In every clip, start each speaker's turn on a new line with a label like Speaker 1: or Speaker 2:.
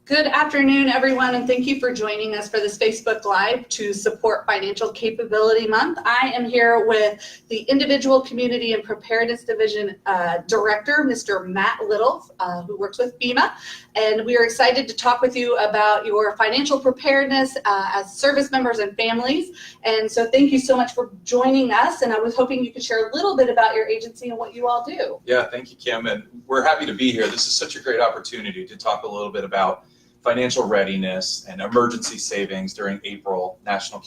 Speaker 1: Good afternoon, everyone, and thank you for joining us for this Facebook Live to support Financial Capability Month. I am here with the Individual Community and Preparedness Division Director, Mr. Matt Little, who works with FEMA, and we are excited to talk with you about your financial preparedness as service members and families. And so thank you so much for joining us, and I was hoping you could share a little bit about your agency and what you all do.
Speaker 2: Yeah, thank you, Kim, and we're happy to be here. This is such a great opportunity to talk a little bit about financial readiness and emergency savings during April, National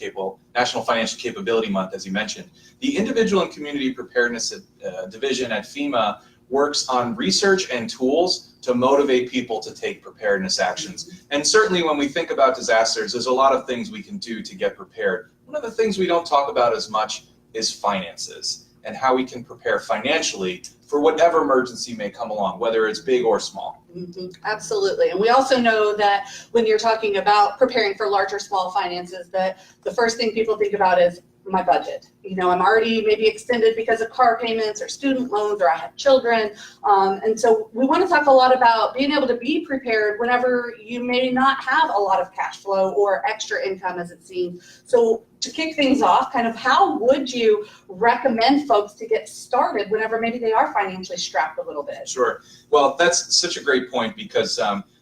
Speaker 2: Financial Capability Month, as you mentioned. The Individual and Community Preparedness Division at FEMA works on research and tools to motivate people to take preparedness actions. And certainly when we think about disasters, there's a lot of things we can do to get prepared. One of the things we don't talk about as much is finances and how we can prepare financially for whatever emergency may come along, whether it's big or small.
Speaker 1: Absolutely. And we also know that when you're talking about preparing for large or small finances, that the first thing people think about is my budget. You know, I'm already maybe extended because of car payments or student loans, or I have children. And so we want to talk a lot about being able to be prepared whenever you may not have a lot of cash flow or extra income, as it seems. So to kick things off, kind of how would you recommend folks to get started whenever maybe they are financially strapped a little bit?
Speaker 2: Sure. Well, that's such a great point because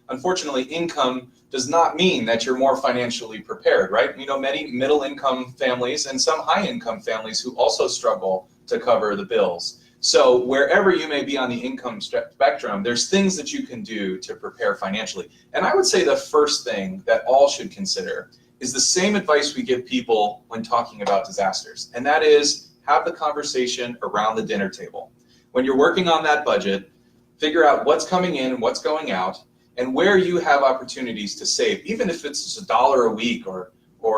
Speaker 2: unfortunately, income does not mean that you're more financially prepared, right? You know, many middle-income families and some high-income families who also struggle to cover the bills. So wherever you may be on the income spectrum, there's things that you can do to prepare financially. And I would say the first thing that all should consider is the same advice we give people when talking about disasters, and that is have the conversation around the dinner table. When you're working on that budget, figure out what's coming in and what's going out, and where you have opportunities to save, even if it's just $1 a week or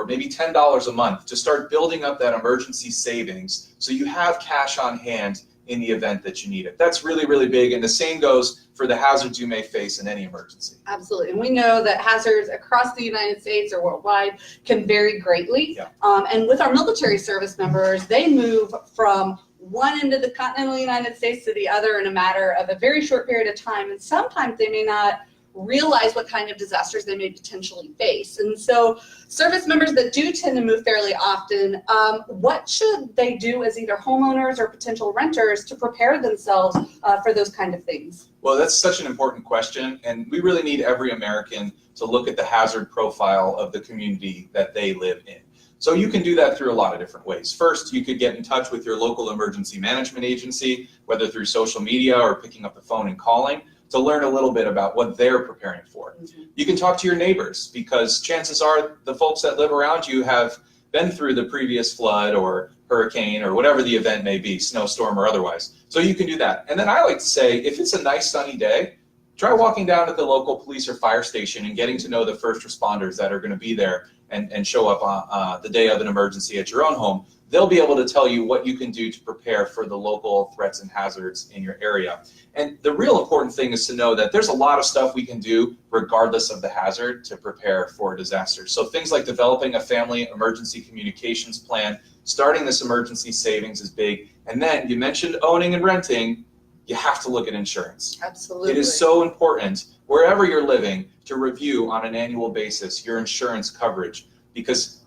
Speaker 2: maybe $10 a month, to start building up that emergency savings so you have cash on hand in the event that you need it. That's really, really big, and the same goes for the hazards you may face in any emergency.
Speaker 1: Absolutely, and we know that hazards across the United States or worldwide can vary greatly.
Speaker 2: Yeah.
Speaker 1: And with our military service members, they move from one end of the continental United States to the other in a matter of a very short period of time, and sometimes they may not realize what kind of disasters they may potentially face. And so service members that do tend to move fairly often, what should they do as either homeowners or potential renters to prepare themselves for those kind of things?
Speaker 2: Well, that's such an important question, and we really need every American to look at the hazard profile of the community that they live in. So you can do that through a lot of different ways. First, you could get in touch with your local emergency management agency, whether through social media or picking up the phone and calling, to learn a little bit about what they're preparing for. You can talk to your neighbors, because chances are the folks that live around you have been through the previous flood or hurricane or whatever the event may be, snowstorm or otherwise. So you can do that. And then I like to say, if it's a nice sunny day, try walking down to the local police or fire station and getting to know the first responders that are going to be there and show up on the day of an emergency at your own home. They'll be able to tell you what you can do to prepare for the local threats and hazards in your area. And the real important thing is to know that there's a lot of stuff we can do regardless of the hazard to prepare for a disaster. So things like developing a family emergency communications plan, starting this emergency savings is big. And then you mentioned owning and renting. You have to look at insurance.
Speaker 1: Absolutely.
Speaker 2: It is so important, wherever you're living, to review on an annual basis your insurance coverage, because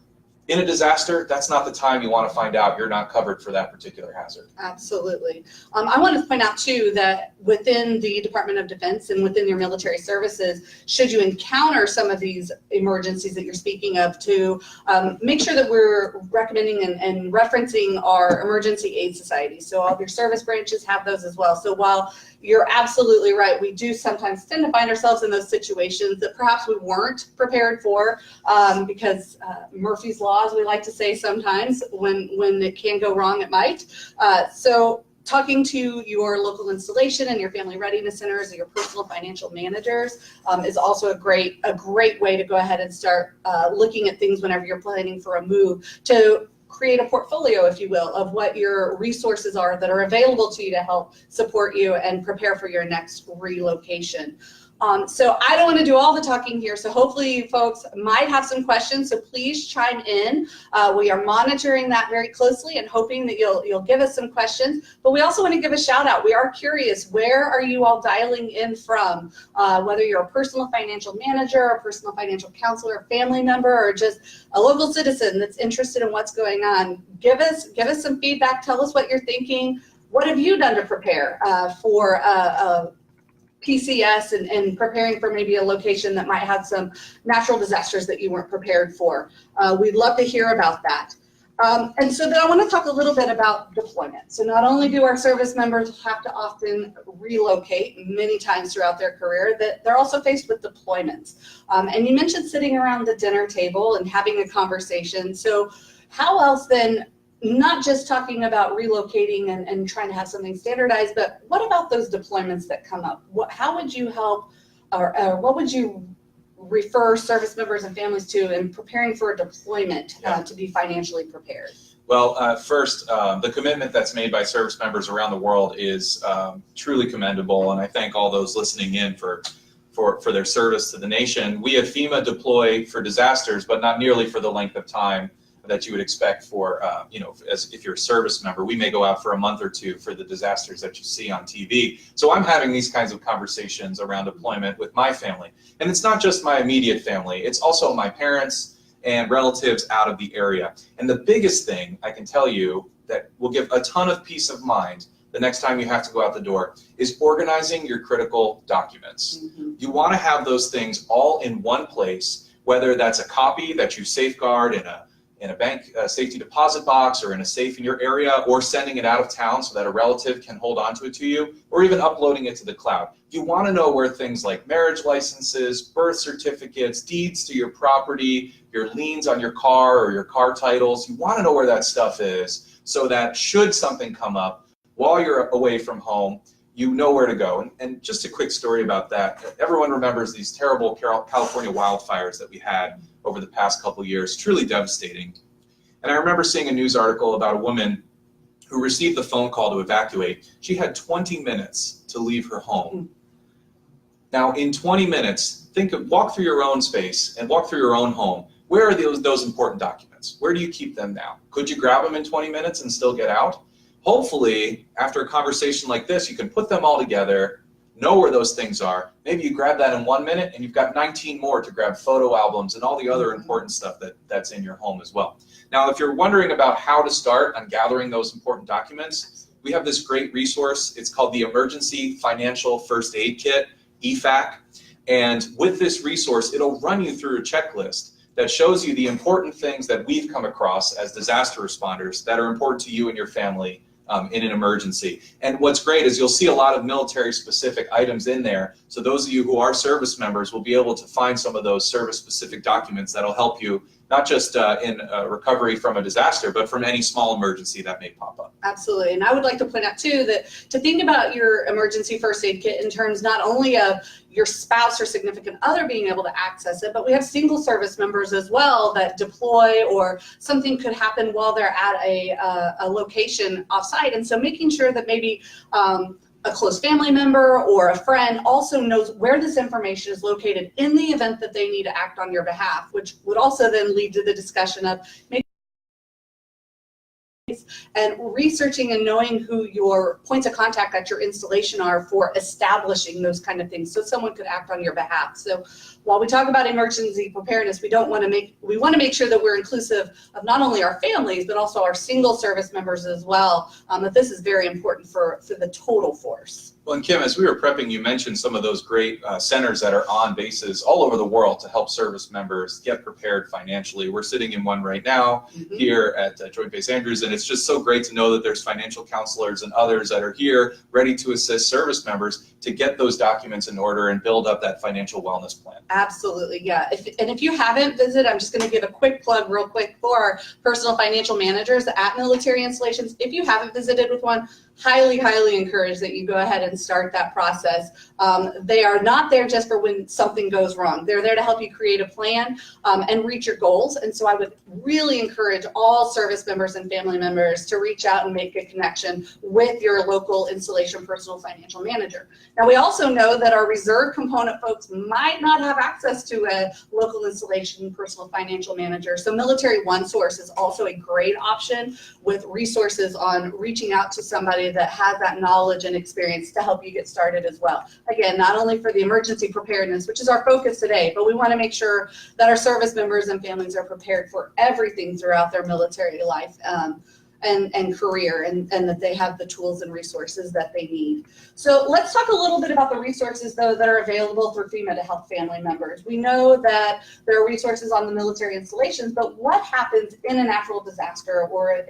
Speaker 2: in a disaster, that's not the time you want to find out you're not covered for that particular hazard.
Speaker 1: Absolutely. I want to point out, too, that within the Department of Defense and within your military services, should you encounter some of these emergencies that you're speaking of, to make sure that we're recommending and referencing our emergency aid societies. So all of your service branches have those as well. So while you're absolutely right, we do sometimes tend to find ourselves in those situations that perhaps we weren't prepared for, because Murphy's Law, as we like to say sometimes, when it can go wrong, it might. So talking to your local installation and your family readiness centers or your personal financial managers is also a great way to go ahead and start looking at things whenever you're planning for a move, to create a portfolio, if you will, of what your resources are that are available to you to help support you and prepare for your next relocation. So I don't want to do all the talking here, so hopefully folks might have some questions, so please chime in. We are monitoring that very closely and hoping that you'll give us some questions, but we also want to give a shout out. We are curious, where are you all dialing in from? Whether you're a personal financial manager, a personal financial counselor, a family member, or just a local citizen that's interested in what's going on. Give us some feedback, tell us what you're thinking. What have you done to prepare for PCS and preparing for maybe a location that might have some natural disasters that you weren't prepared for? We'd love to hear about that. And so then I want to talk a little bit about deployment. So not only do our service members have to often relocate many times throughout their career, that they're also faced with deployments. And you mentioned sitting around the dinner table and having a conversation. So how else then, not just talking about relocating and trying to have something standardized, but what about those deployments that come up? How would you help, or what would you refer service members and families to in preparing for a deployment to be financially prepared?
Speaker 2: Well, first, the commitment that's made by service members around the world is truly commendable, and I thank all those listening in for their service to the nation. We at FEMA deploy for disasters, but not nearly for the length of time that you would expect for, as if you're a service member. We may go out for a month or two for the disasters that you see on TV. So I'm having these kinds of conversations around deployment with my family. And it's not just my immediate family, it's also my parents and relatives out of the area. And the biggest thing I can tell you that will give a ton of peace of mind the next time you have to go out the door is organizing your critical documents. Mm-hmm. You want to have those things all in one place, whether that's a copy that you safeguard in a bank safety deposit box or in a safe in your area, or sending it out of town so that a relative can hold on to it to you, or even uploading it to the cloud. You want to know where things like marriage licenses, birth certificates, deeds to your property, your liens on your car or your car titles, you want to know where that stuff is so that should something come up while you're away from home, you know where to go. And just a quick story about that. Everyone remembers these terrible California wildfires that we had over the past couple of years, truly devastating. And I remember seeing a news article about a woman who received the phone call to evacuate. She had 20 minutes to leave her home. Now, in 20 minutes, walk through your own space and walk through your own home. Where are those important documents? Where do you keep them now? Could you grab them in 20 minutes and still get out? Hopefully, after a conversation like this, you can put them all together, know where those things are. Maybe you grab that in 1 minute and you've got 19 more to grab photo albums and all the other important stuff that's in your home as well. Now, if you're wondering about how to start on gathering those important documents, we have this great resource. It's called the Emergency Financial First Aid Kit, EFAC. And with this resource, it'll run you through a checklist that shows you the important things that we've come across as disaster responders that are important to you and your family in an emergency. And what's great is you'll see a lot of military specific items in there. So those of you who are service members will be able to find some of those service specific documents that'll help you not just in recovery from a disaster, but from any small emergency that may pop up.
Speaker 1: Absolutely. And I would like to point out too that to think about your emergency first aid kit in terms not only of your spouse or significant other being able to access it, but we have single service members as well that deploy, or something could happen while they're at a location offsite. And so making sure that maybe a close family member or a friend also knows where this information is located in the event that they need to act on your behalf, which would also then lead to the discussion of maybe and researching and knowing who your points of contact at your installation are for establishing those kind of things so someone could act on your behalf. So while we talk about emergency preparedness, we want to make sure that we're inclusive of not only our families but also our single service members as well, that this is very important for the total force.
Speaker 2: Well, and Kim, as we were prepping, you mentioned some of those great centers that are on bases all over the world to help service members get prepared financially. We're sitting in one right now here at Joint Base Andrews, and it's just so great to know that there's financial counselors and others that are here ready to assist service members to get those documents in order and build up that financial wellness plan.
Speaker 1: Absolutely, yeah. If you haven't visited, I'm just going to give a quick plug real quick for our personal financial managers at military installations. If you haven't visited with one, highly, highly encourage that you go ahead and start that process. They are not there just for when something goes wrong. They're there to help you create a plan and reach your goals. And so I would really encourage all service members and family members to reach out and make a connection with your local installation personal financial manager. Now, we also know that our reserve component folks might not have access to a local installation personal financial manager. So Military OneSource is also a great option with resources on reaching out to somebody that has that knowledge and experience to help you get started as well. Again, not only for the emergency preparedness, which is our focus today, but we want to make sure that our service members and families are prepared for everything throughout their military life and career, and that they have the tools and resources that they need. So let's talk a little bit about the resources, though, that are available through FEMA to help family members. We know that there are resources on the military installations, but what happens in a natural disaster, or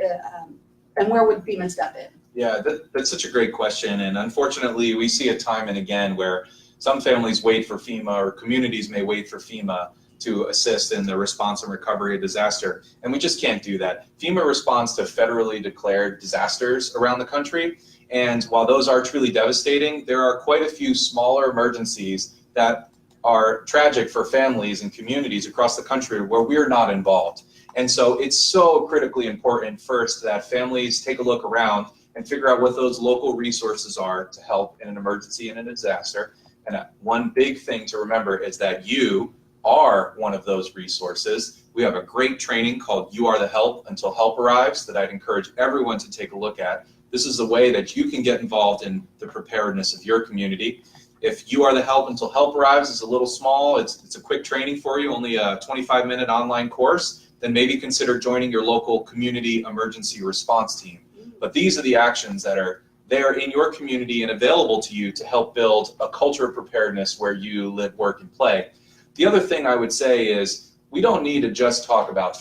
Speaker 1: and where would FEMA step in?
Speaker 2: Yeah, that's such a great question. And unfortunately, we see it time and again where some families wait for FEMA, or communities may wait for FEMA to assist in the response and recovery of disaster. And we just can't do that. FEMA responds to federally declared disasters around the country. And while those are truly devastating, there are quite a few smaller emergencies that are tragic for families and communities across the country where we're not involved. And so it's so critically important first that families take a look around and figure out what those local resources are to help in an emergency and in a disaster. And one big thing to remember is that you are one of those resources. We have a great training called You Are the Help Until Help Arrives that I'd encourage everyone to take a look at. This is the way that you can get involved in the preparedness of your community. If You Are the Help Until Help Arrives is a little small, it's a quick training for you, only a 25-minute online course, then maybe consider joining your local community emergency response team. But these are the actions that are there in your community and available to you to help build a culture of preparedness where you live, work, and play. The other thing I would say is we don't need to just talk about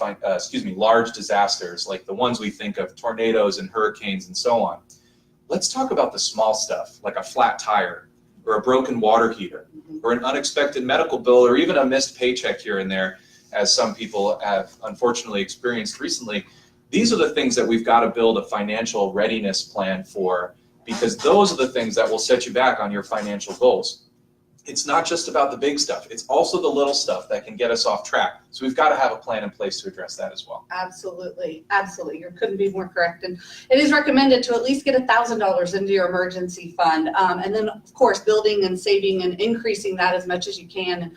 Speaker 2: large disasters like the ones we think of, tornadoes and hurricanes and so on. Let's talk about the small stuff like a flat tire or a broken water heater or an unexpected medical bill or even a missed paycheck here and there, as some people have unfortunately experienced recently. These are the things that we've got to build a financial readiness plan for, because those are the things that will set you back on your financial goals. It's not just about the big stuff. It's also the little stuff that can get us off track. So we've got to have a plan in place to address that as well.
Speaker 1: Absolutely. Absolutely. You couldn't be more correct. And it is recommended to at least get $1,000 into your emergency fund. And then, of course, building and saving and increasing that as much as you can. And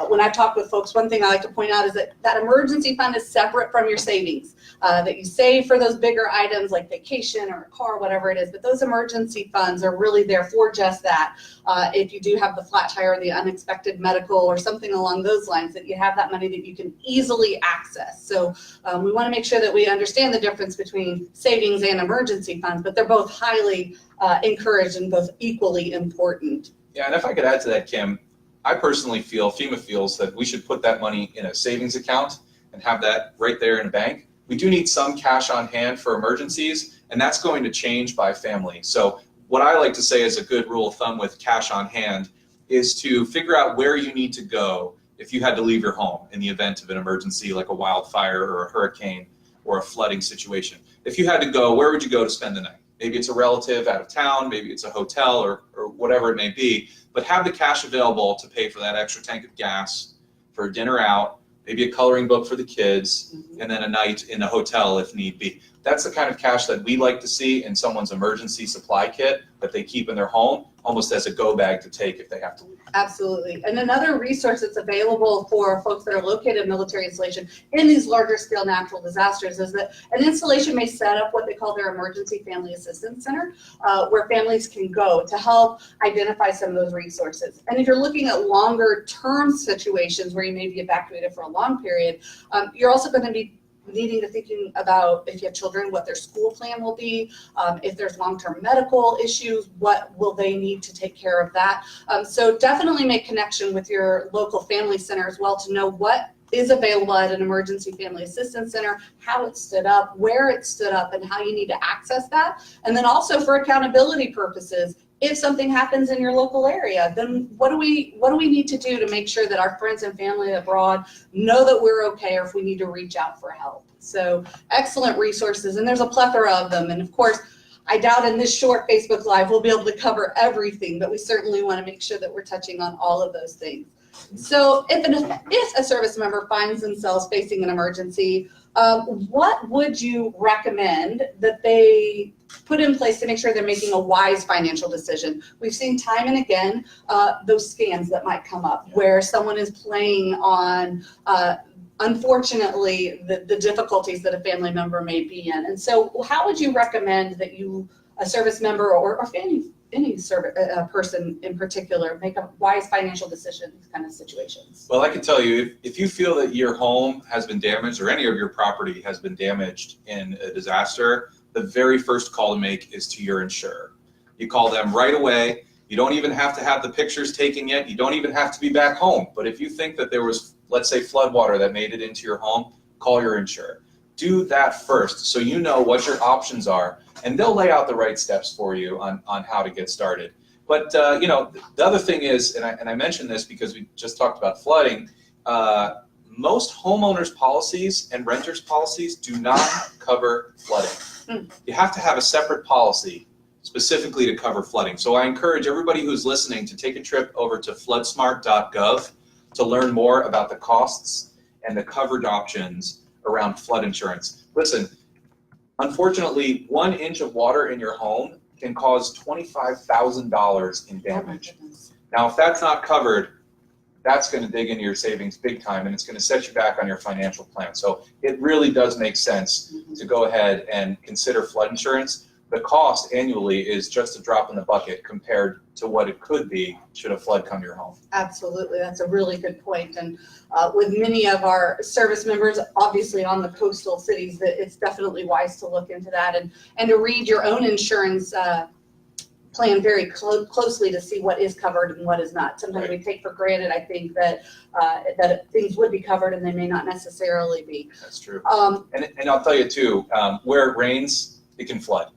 Speaker 1: when I talk with folks, one thing I like to point out is that that emergency fund is separate from your savings, that you save for those bigger items like vacation or a car, whatever it is. But those emergency funds are really there for just that. If you do have the flat tire or the unexpected medical or something along those lines, that you have that money that you can easily access. So we want to make sure that we understand the difference between savings and emergency funds, but they're both highly encouraged and both equally important.
Speaker 2: Yeah, and if I could add to that, Kim, I personally feel, FEMA feels, that we should put that money in a savings account and have that right there in a bank. We do need some cash on hand for emergencies, and that's going to change by family. So what I like to say is a good rule of thumb with cash on hand is to figure out where you need to go if you had to leave your home in the event of an emergency like a wildfire or a hurricane or a flooding situation. If you had to go, where would you go to spend the night? Maybe it's a relative out of town, maybe it's a hotel or whatever it may be, but have the cash available to pay for that extra tank of gas, for a dinner out, maybe a coloring book for the kids, and then a night in a hotel if need be. That's the kind of cash that we like to see in someone's emergency supply kit that they keep in their home, almost as a go bag to take if they have to leave.
Speaker 1: Absolutely. And another resource that's available for folks that are located in military installation in these larger scale natural disasters is that an installation may set up what they call their Emergency Family Assistance Center, where families can go to help identify some of those resources. And if you're looking at longer term situations where you may be evacuated for a long period, you're also going to be needing to thinking about, if you have children, what their school plan will be, if there's long-term medical issues, what will they need to take care of that. So definitely make connection with your local family center as well to know what is available at an Emergency Family Assistance Center, how it's stood up, where it's stood up, and how you need to access that. And then also for accountability purposes, if something happens in your local area, then what do we need to do to make sure that our friends and family abroad know that we're okay, or if we need to reach out for help? So excellent resources, and there's a plethora of them. And of course, I doubt in this short Facebook Live we'll be able to cover everything, but we certainly want to make sure that we're touching on all of those things. So if a service member finds themselves facing an emergency, what would you recommend that they put in place to make sure they're making a wise financial decision? We've seen time and again those scams that might come up where someone is playing on unfortunately the difficulties that a family member may be in. And so how would you recommend that a service member or any person in particular make a wise financial decision in these kind of situations?
Speaker 2: Well, I can tell you, if you feel that your home has been damaged or any of your property has been damaged in a disaster, the very first call to make is to your insurer. You call them right away. You don't even have to have the pictures taken yet. You don't even have to be back home. But if you think that there was, let's say, flood water that made it into your home, call your insurer. Do that first so you know what your options are, and they'll lay out the right steps for you on how to get started. But you know, the other thing is, and I mentioned this because we just talked about flooding, most homeowners policies and renters policies do not cover flooding. You have to have a separate policy specifically to cover flooding. So I encourage everybody who's listening to take a trip over to floodsmart.gov to learn more about the costs and the coverage options around flood insurance. Listen, unfortunately, 1 inch of water in your home can cause $25,000 in damage. Now, if that's not covered, that's going to dig into your savings big time, and it's going to set you back on your financial plan. So it really does make sense to go ahead and consider flood insurance. The cost annually is just a drop in the bucket compared to what it could be should a flood come to your home.
Speaker 1: Absolutely, that's a really good point. And with many of our service members, obviously on the coastal cities, that it's definitely wise to look into that and to read your own insurance plan very closely to see what is covered and what is not. Sometimes we take for granted, I think, that things would be covered and they may not necessarily be.
Speaker 2: That's true. And I'll tell you too, where it rains, it can flood.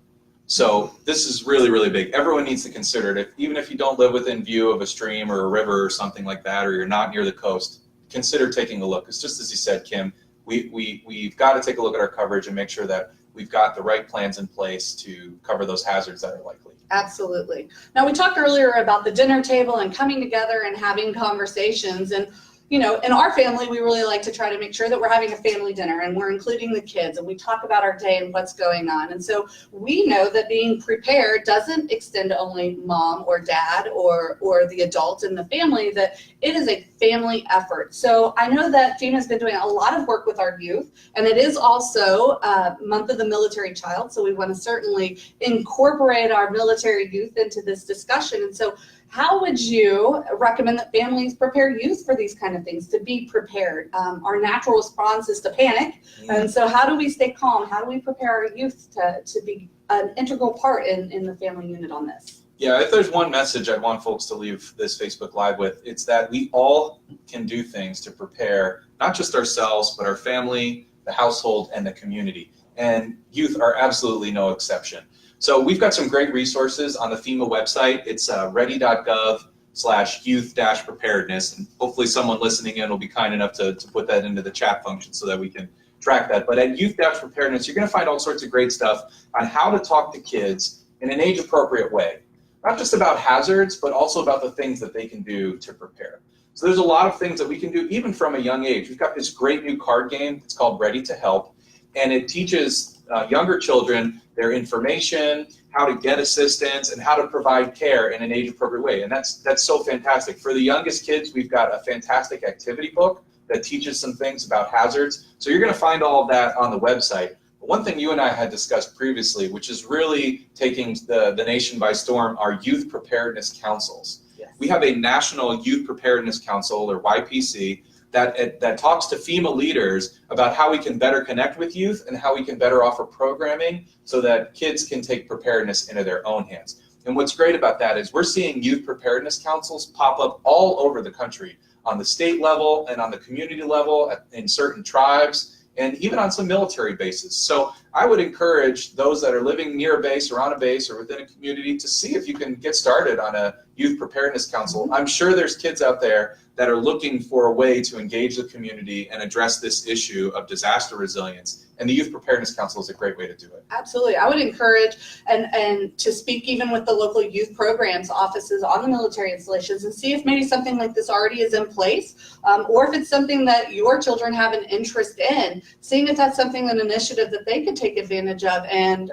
Speaker 2: So this is really, really big. Everyone needs to consider it. Even if you don't live within view of a stream or a river or something like that, or you're not near the coast, consider taking a look. It's just as you said, Kim, we've got to take a look at our coverage and make sure that we've got the right plans in place to cover those hazards that are likely.
Speaker 1: Absolutely. Now, we talked earlier about the dinner table and coming together and having conversations. And you know, in our family, we really like to try to make sure that we're having a family dinner and we're including the kids and we talk about our day and what's going on. And so we know that being prepared doesn't extend to only mom or dad or the adult in the family, that it is a family effort. So I know that FEMA has been doing a lot of work with our youth, and it is also Month of the Military Child. So we want to certainly incorporate our military youth into this discussion. And so how would you recommend that families prepare youth for these kind of things, to be prepared? Our natural response is to panic. And so how do we stay calm? How do we prepare our youth to be an integral part in the family unit on this?
Speaker 2: Yeah, if there's one message I want folks to leave this Facebook Live with, it's that we all can do things to prepare, not just ourselves, but our family, the household, and the community. And youth are absolutely no exception. So we've got some great resources on the FEMA website. It's ready.gov/youth-preparedness. And hopefully someone listening in will be kind enough to put that into the chat function so that we can track that. But at youth-preparedness, you're going to find all sorts of great stuff on how to talk to kids in an age-appropriate way. Not just about hazards, but also about the things that they can do to prepare. So there's a lot of things that we can do even from a young age. We've got this great new card game. It's called Ready to Help, and it teaches younger children their information, how to get assistance, and how to provide care in an age-appropriate way. And that's so fantastic. For the youngest kids, we've got a fantastic activity book that teaches some things about hazards. So you're going to find all of that on the website. But one thing you and I had discussed previously, which is really taking the nation by storm, are youth preparedness councils.
Speaker 1: Yes.
Speaker 2: We have a National Youth Preparedness Council, or YPC, that talks to FEMA leaders about how we can better connect with youth and how we can better offer programming so that kids can take preparedness into their own hands. And what's great about that is we're seeing youth preparedness councils pop up all over the country, on the state level and on the community level, in certain tribes, and even on some military bases. So I would encourage those that are living near a base or on a base or within a community to see if you can get started on a youth preparedness council. I'm sure there's kids out there that are looking for a way to engage the community and address this issue of disaster resilience. And the Youth Preparedness Council is a great way to do it.
Speaker 1: Absolutely. I would encourage and to speak even with the local youth programs offices on the military installations and see if maybe something like this already is in place, or if it's something that your children have an interest in, seeing if that's something, an initiative that they could take advantage of and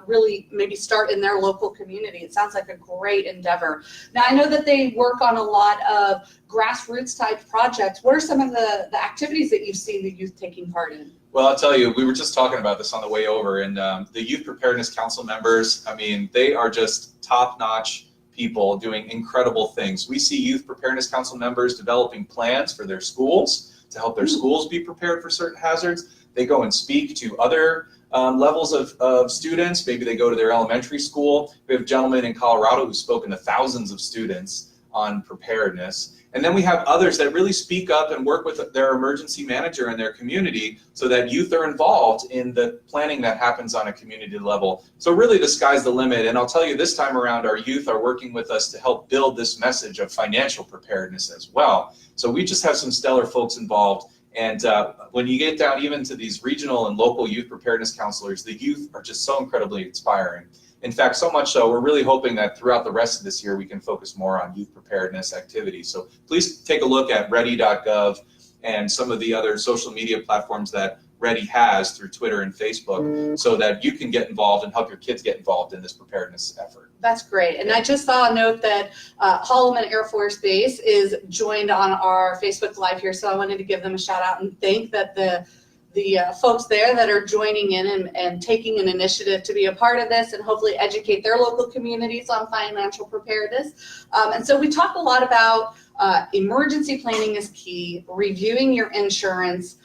Speaker 1: really maybe start in their local community. It sounds like a great endeavor. Now, I know that they work on a lot of grassroots type projects. What are some of the activities that you've seen the youth taking part in?
Speaker 2: Well, I'll tell you, we were just talking about this on the way over, and the Youth Preparedness Council members, I mean, they are just top-notch people doing incredible things. We see Youth Preparedness Council members developing plans for their schools to help their schools be prepared for certain hazards. They go and speak to other levels of students. Maybe they go to their elementary school. We have a gentleman in Colorado who's spoken to thousands of students on preparedness. And then we have others that really speak up and work with their emergency manager in their community so that youth are involved in the planning that happens on a community level. So really the sky's the limit. And I'll tell you, this time around, our youth are working with us to help build this message of financial preparedness as well. So we just have some stellar folks involved. And when you get down even to these regional and local youth preparedness counselors, the youth are just so incredibly inspiring. In fact, so much so, we're really hoping that throughout the rest of this year, we can focus more on youth preparedness activities. So please take a look at ready.gov and some of the other social media platforms that Ready has through Twitter and Facebook so that you can get involved and help your kids get involved in this preparedness effort. That's
Speaker 1: great. And I just saw a note that Holloman Air Force Base is joined on our Facebook Live here. So I wanted to give them a shout out and thank that the folks there that are joining in and taking an initiative to be a part of this and hopefully educate their local communities on financial preparedness. And so we talk a lot about emergency planning is key, reviewing your insurance,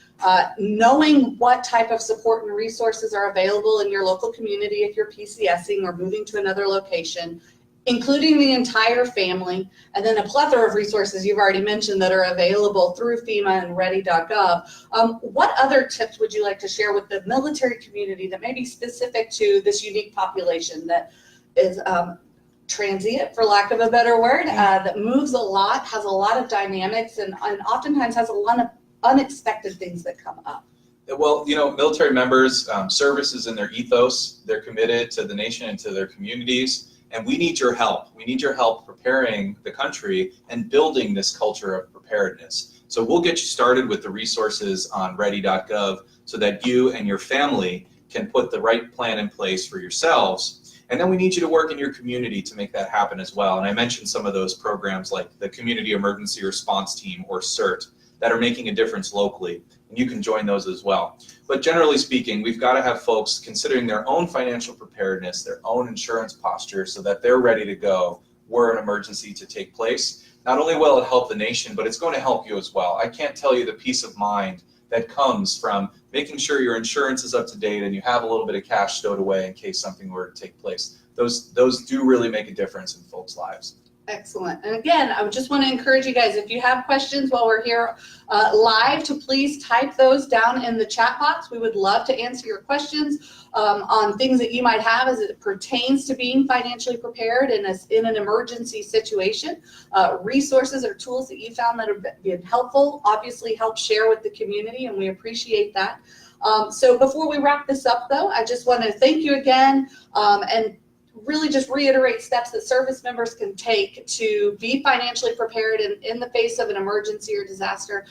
Speaker 1: knowing what type of support and resources are available in your local community if you're PCSing or moving to another location, including the entire family, and then a plethora of resources you've already mentioned that are available through FEMA and ready.gov. What other tips would you like to share with the military community that may be specific to this unique population that is transient, for lack of a better word, that moves a lot, has a lot of dynamics, and oftentimes has a lot of unexpected things that come up?
Speaker 2: Well, you know, military members, service is in their ethos. They're committed to the nation and to their communities. And we need your help. We need your help preparing the country and building this culture of preparedness. So we'll get you started with the resources on ready.gov so that you and your family can put the right plan in place for yourselves. And then we need you to work in your community to make that happen as well. And I mentioned some of those programs like the Community Emergency Response Team, or CERT, that are making a difference locally. And you can join those as well. But generally speaking, we've got to have folks considering their own financial preparedness, their own insurance posture, so that they're ready to go were an emergency to take place. Not only will it help the nation, but it's going to help you as well. I can't tell you the peace of mind that comes from making sure your insurance is up to date and you have a little bit of cash stowed away in case something were to take place. Those do really make a difference in folks' lives.
Speaker 1: Excellent. And again, I just want to encourage you guys, if you have questions while we're here live, to please type those down in the chat box. We would love to answer your questions on things that you might have as it pertains to being financially prepared in an emergency situation. Resources or tools that you found that have been helpful, obviously help share with the community, and we appreciate that. So before we wrap this up, though, I just want to thank you again and really just reiterate steps that service members can take to be financially prepared in the face of an emergency or disaster.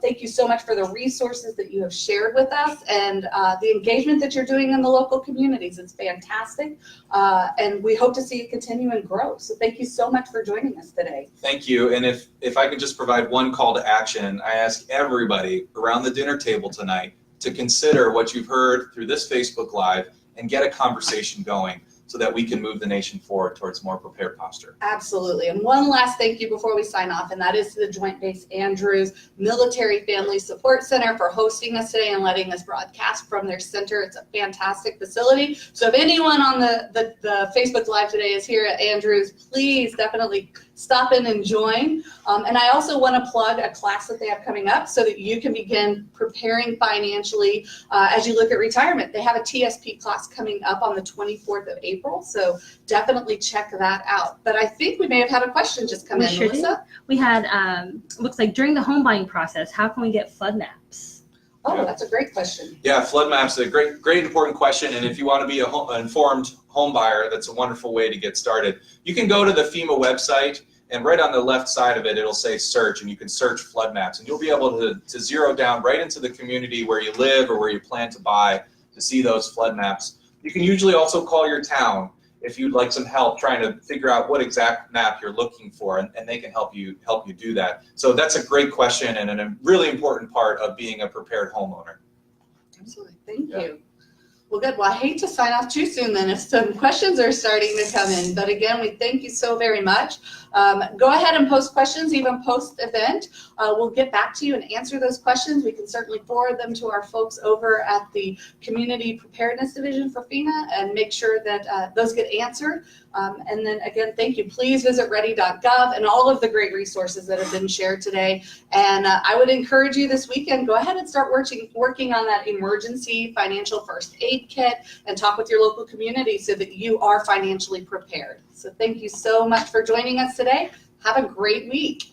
Speaker 1: Thank you so much for the resources that you have shared with us and the engagement that you're doing in the local communities. It's fantastic, and we hope to see it continue and grow. So thank you so much for joining us today.
Speaker 2: Thank you. And if I could just provide one call to action, I ask everybody around the dinner table tonight to consider what you've heard through this Facebook Live and get a conversation going, so that we can move the nation forward towards more prepared posture.
Speaker 1: Absolutely. And one last thank you before we sign off, and that is to the Joint Base Andrews Military Family Support Center for hosting us today and letting us broadcast from their center. It's a fantastic facility. So if anyone on the Facebook Live today is here at Andrews, please definitely stop in and join. And I also want to plug a class that they have coming up so that you can begin preparing financially as you look at retirement. They have a TSP class coming up on the 24th of April, so definitely check that out. But I think we may have had a question just come in, Melissa.
Speaker 3: We had, looks like during the home buying process, how can we get flood maps?
Speaker 1: Oh, that's a great question.
Speaker 2: Yeah, flood maps is a great important question. And if you want to be an informed home buyer, that's a wonderful way to get started. You can go to the FEMA website, and right on the left side of it, it'll say search, and you can search flood maps. And you'll be able to zero down right into the community where you live or where you plan to buy to see those flood maps. You can usually also call your town if you'd like some help trying to figure out what exact map you're looking for, and they can help you do that. So that's a great question and a really important part of being a prepared homeowner.
Speaker 1: Absolutely, thank you. Well, good. Well, I hate to sign off too soon then if some questions are starting to come in, but again, we thank you so very much. Go ahead and post questions, even post-event. We'll get back to you and answer those questions. We can certainly forward them to our folks over at the Community Preparedness Division for FEMA and make sure that those get answered. And then again, thank you. Please visit ready.gov and all of the great resources that have been shared today. And I would encourage you this weekend, go ahead and start working on that emergency financial first aid kit and talk with your local community so that you are financially prepared. So thank you so much for joining us today. Have a great week.